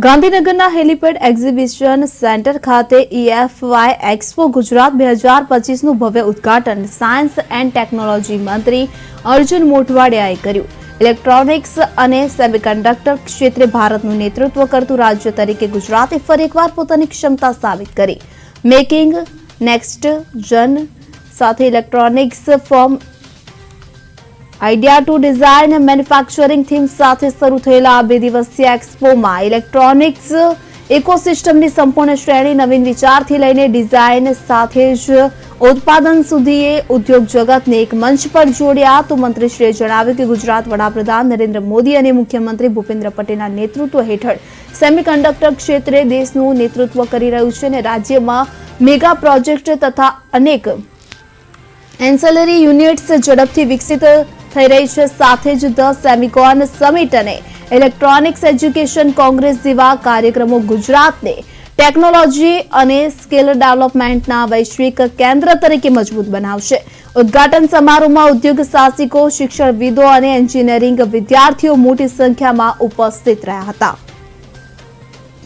ગાંધીનગરના helipad exhibition centre ખાતે EFY expo Gujarat 2025નું ભવ્ય ઉદ્ઘાટન સાયન્સ એન્ડ ટેકનોલોજી મંત્રી અર્જુન મોઢવાડિયાએ કર્યું. ઇલેક્ટ્રોનિક્સ અને સેમિકન્ડક્ટર ક્ષેત્રે ભારતનું નેતૃત્વ કરતું રાજ્ય તરીકે ગુજરાતે ફરી એકવાર પોતાની ક્ષમતા સાબિત કરી. મેકિંગ નેક્સ્ટ જન સાથે electronics from idea to design manufacturing theme સાથે શરૂ થયેલા 2 દિવસીય એક્સપોમાં ઇલેક્ટ્રોનિક્સ ઇકોસિસ્ટમની સંપૂર્ણ શ્રેણી નવીન વિચારથી લઈને ડિઝાઇન સાથે જ ઉત્પાદન સુધીએ ઉદ્યોગ જગતને એક મંચ પર જોડ્યા. તો મંત્રીશ્રીએ જણાવ્યું કે ગુજરાત વડાપ્રધાન નરેન્દ્ર મોદી અને મુખ્યમંત્રી ભૂપેન્દ્ર પટેલના નેતૃત્વ હેઠળ સેમિકન્ડક્ટર ક્ષેત્રે દેશનું નેતૃત્વ કરી રહ્યું છે અને રાજ્યમાં મેગા પ્રોજેક્ટ તથા અનેક એન્સેલરી યુનિટ્સ ઝડપથી વિકસિત થઈ રહી છે. સાથે જ ધ સેમિકોન સમિટ અને ઇલેક્ટ્રોનિક્સ એજ્યુકેશન કોંગ્રેસ જેવા કાર્યક્રમો ગુજરાતને ટેકનોલોજી અને સ્કિલ ડેવલપમેન્ટના વૈશ્વિક કેન્દ્ર તરીકે મજબૂત બનાવશે. ઉદ્ઘાટન સમારોહમાં ઉદ્યોગ સાહસિકો, શિક્ષણવિદો અને એન્જિનિયરિંગ વિદ્યાર્થીઓ મોટી સંખ્યામાં ઉપસ્થિત રહ્યા હતા.